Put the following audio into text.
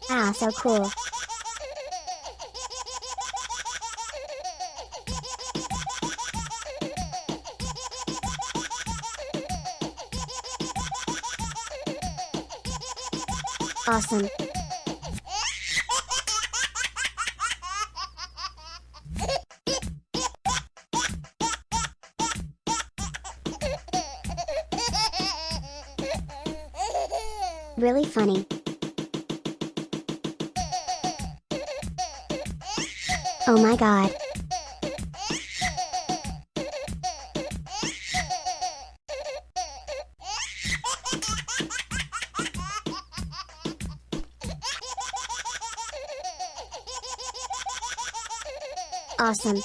Ah, so cool. Awesome. Really funny. Oh my god. Awesome.